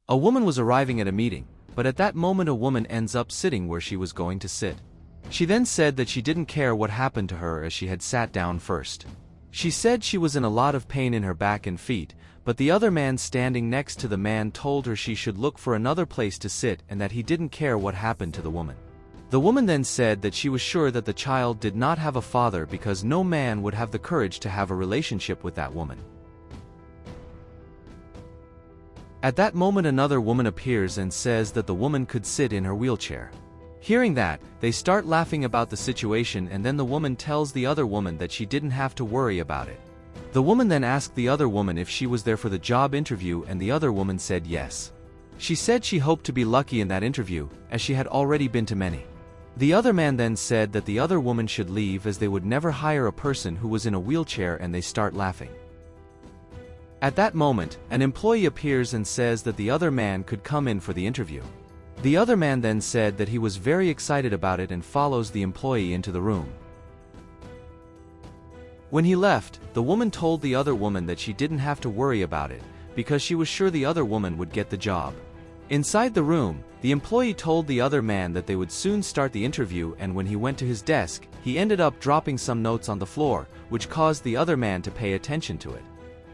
A woman was arriving at a meeting, but at that moment a woman ends up sitting where she was going to sit. She then said that she didn't care what happened to her as she had sat down first. She said she was in a lot of pain in her back and feet, but the other man standing next to the man told her she should look for another place to sit and that he didn't care what happened to the woman. The woman then said that she was sure that the child did not have a father because no man would have the courage to have a relationship with that woman. At that moment another woman appears and says that the woman could sit in her wheelchair. Hearing that, they start laughing about the situation and then the woman tells the other woman that she didn't have to worry about it. The woman then asked the other woman if she was there for the job interview and the other woman said yes. She said she hoped to be lucky in that interview, as she had already been to many. The other man then said that the other woman should leave as they would never hire a person who was in a wheelchair and they start laughing. At that moment, an employee appears and says that the other man could come in for the interview. The other man then said that he was very excited about it and follows the employee into the room. When he left, the woman told the other woman that she didn't have to worry about it, because she was sure the other woman would get the job. Inside the room, the employee told the other man that they would soon start the interview, and when he went to his desk, he ended up dropping some notes on the floor, which caused the other man to pay attention to it.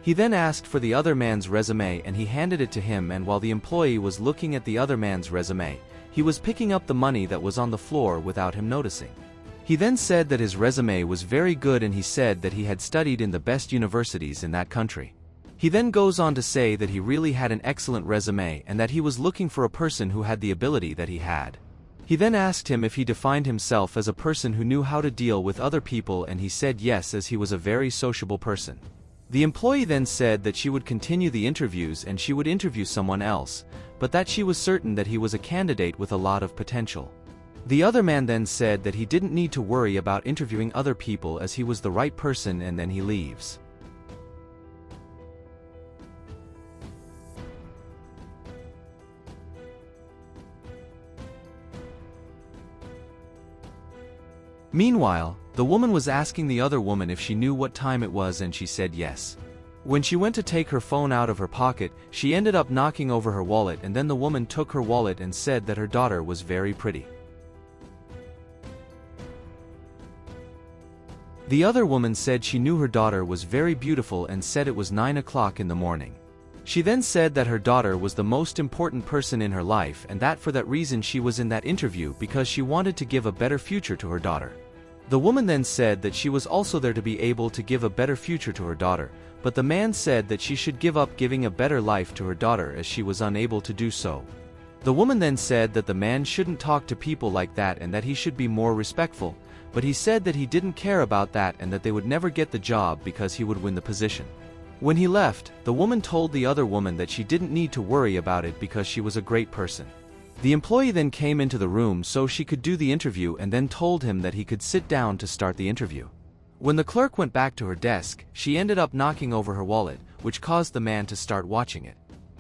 He then asked for the other man's resume and he handed it to him, and while the employee was looking at the other man's resume, he was picking up the money that was on the floor without him noticing. He then said that his resume was very good and he said that he had studied in the best universities in that country. He then goes on to say that he really had an excellent resume and that he was looking for a person who had the ability that he had. He then asked him if he defined himself as a person who knew how to deal with other people, and he said yes, as he was a very sociable person. The employee then said that she would continue the interviews and she would interview someone else, but that she was certain that he was a candidate with a lot of potential. The other man then said that he didn't need to worry about interviewing other people as he was the right person, and then he leaves. Meanwhile, the woman was asking the other woman if she knew what time it was and she said yes. When she went to take her phone out of her pocket, she ended up knocking over her wallet, and then the woman took her wallet and said that her daughter was very pretty. The other woman said she knew her daughter was very beautiful and said it was 9 o'clock in the morning. She then said that her daughter was the most important person in her life and that for that reason she was in that interview because she wanted to give a better future to her daughter. The woman then said that she was also there to be able to give a better future to her daughter, but the man said that she should give up giving a better life to her daughter as she was unable to do so. The woman then said that the man shouldn't talk to people like that and that he should be more respectful, but he said that he didn't care about that and that they would never get the job because he would win the position. When he left, the woman told the other woman that she didn't need to worry about it because she was a great person. The employee then came into the room so she could do the interview and then told him that he could sit down to start the interview. When the clerk went back to her desk, she ended up knocking over her wallet, which caused the man to start watching it.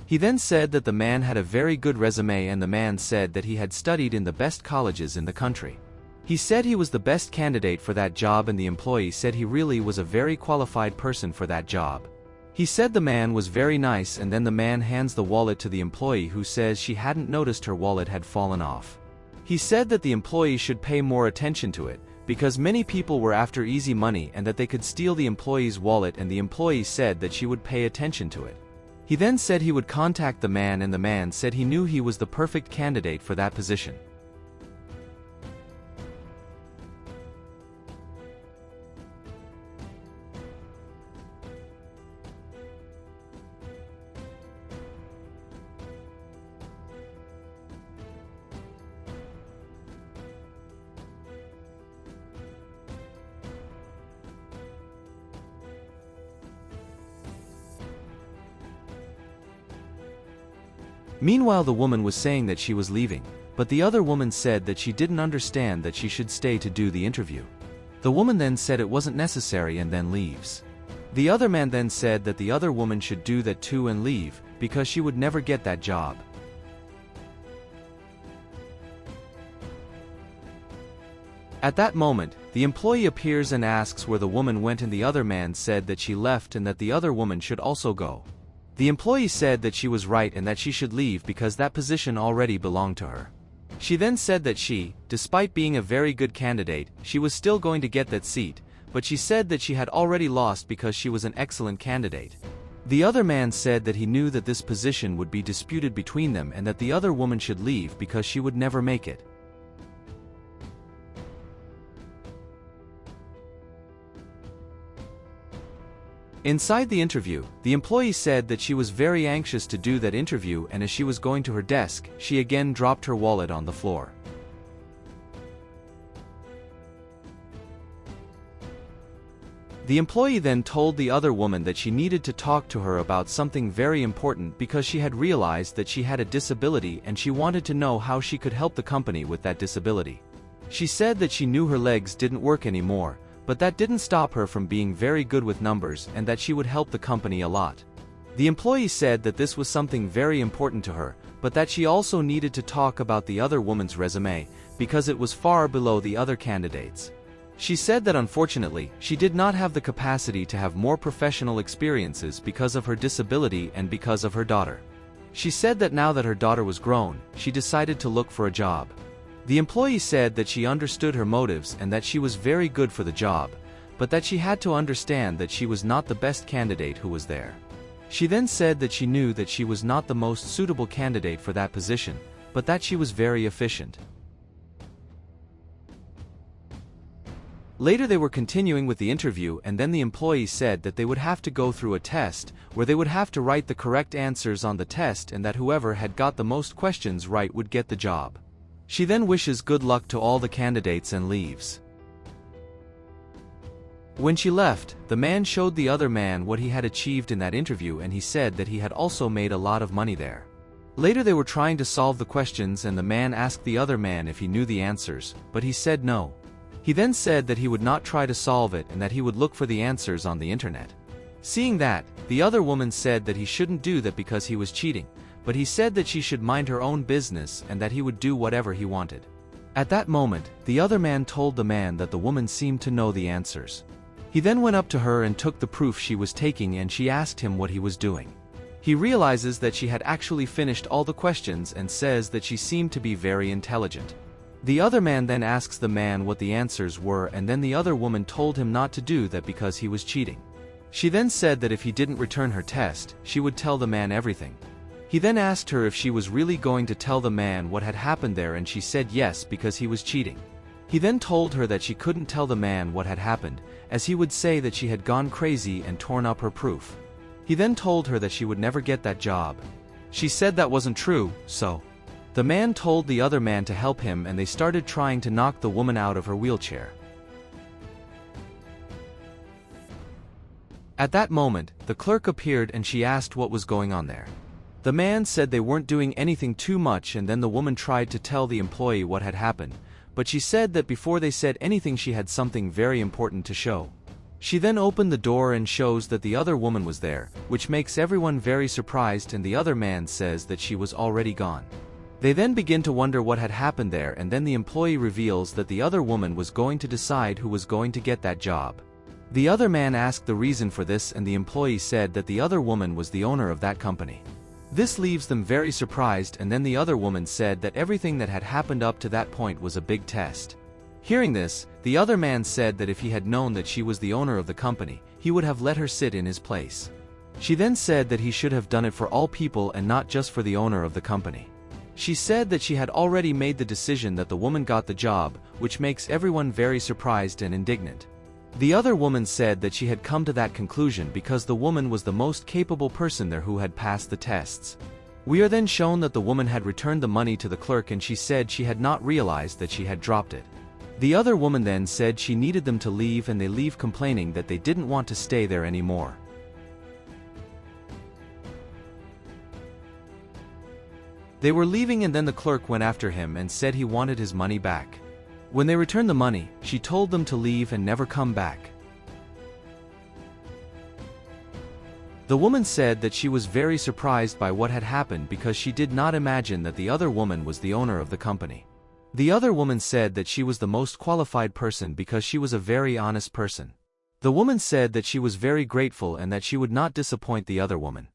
He then said that the man had a very good resume and the man said that he had studied in the best colleges in the country. He said he was the best candidate for that job and the employee said he really was a very qualified person for that job. He said the man was very nice and then the man hands the wallet to the employee who says she hadn't noticed her wallet had fallen off. He said that the employee should pay more attention to it, because many people were after easy money and that they could steal the employee's wallet, and the employee said that she would pay attention to it. He then said he would contact the man and the man said he knew he was the perfect candidate for that position. Meanwhile, the woman was saying that she was leaving, but the other woman said that she didn't understand that she should stay to do the interview. The woman then said it wasn't necessary and then leaves. The other man then said that the other woman should do that too and leave, because she would never get that job. At that moment, the employee appears and asks where the woman went, and the other man said that she left and that the other woman should also go. The employee said that she was right and that she should leave because that position already belonged to her. She then said that she, despite being a very good candidate, she was still going to get that seat, but she said that she had already lost because she was an excellent candidate. The other man said that he knew that this position would be disputed between them and that the other woman should leave because she would never make it. Inside the interview, the employee said that she was very anxious to do that interview, and as she was going to her desk, she again dropped her wallet on the floor. The employee then told the other woman that she needed to talk to her about something very important because she had realized that she had a disability and she wanted to know how she could help the company with that disability. She said that she knew her legs didn't work anymore, but that didn't stop her from being very good with numbers and that she would help the company a lot. The employee said that this was something very important to her, but that she also needed to talk about the other woman's resume, because it was far below the other candidates. She said that unfortunately, she did not have the capacity to have more professional experiences because of her disability and because of her daughter. She said that now that her daughter was grown, she decided to look for a job. The employee said that she understood her motives and that she was very good for the job, but that she had to understand that she was not the best candidate who was there. She then said that she knew that she was not the most suitable candidate for that position, but that she was very efficient. Later they were continuing with the interview, and then the employee said that they would have to go through a test, where they would have to write the correct answers on the test and that whoever had got the most questions right would get the job. She then wishes good luck to all the candidates and leaves. When she left, the man showed the other man what he had achieved in that interview, and he said that he had also made a lot of money there. Later they were trying to solve the questions, and the man asked the other man if he knew the answers, but he said no. He then said that he would not try to solve it and that he would look for the answers on the internet. Seeing that, the other woman said that he shouldn't do that because he was cheating, but he said that she should mind her own business and that he would do whatever he wanted. At that moment, the other man told the man that the woman seemed to know the answers. He then went up to her and took the proof she was taking, and she asked him what he was doing. He realizes that she had actually finished all the questions and says that she seemed to be very intelligent. The other man then asks the man what the answers were, and then the other woman told him not to do that because he was cheating. She then said that if he didn't return her test, she would tell the man everything. He then asked her if she was really going to tell the man what had happened there, and she said yes because he was cheating. He then told her that she couldn't tell the man what had happened, as he would say that she had gone crazy and torn up her proof. He then told her that she would never get that job. She said that wasn't true, so the man told the other man to help him, and they started trying to knock the woman out of her wheelchair. At that moment, the clerk appeared and she asked what was going on there. The man said they weren't doing anything too much, and then the woman tried to tell the employee what had happened, but she said that before they said anything she had something very important to show. She then opened the door and shows that the other woman was there, which makes everyone very surprised, and the other man says that she was already gone. They then begin to wonder what had happened there, and then the employee reveals that the other woman was going to decide who was going to get that job. The other man asked the reason for this, and the employee said that the other woman was the owner of that company. This leaves them very surprised, and then the other woman said that everything that had happened up to that point was a big test. Hearing this, the other man said that if he had known that she was the owner of the company, he would have let her sit in his place. She then said that he should have done it for all people and not just for the owner of the company. She said that she had already made the decision that the woman got the job, which makes everyone very surprised and indignant. The other woman said that she had come to that conclusion because the woman was the most capable person there who had passed the tests. We are then shown that the woman had returned the money to the clerk, and she said she had not realized that she had dropped it. The other woman then said she needed them to leave, and they leave complaining that they didn't want to stay there anymore. They were leaving, and then the clerk went after him and said he wanted his money back. When they returned the money, she told them to leave and never come back. The woman said that she was very surprised by what had happened because she did not imagine that the other woman was the owner of the company. The other woman said that she was the most qualified person because she was a very honest person. The woman said that she was very grateful and that she would not disappoint the other woman.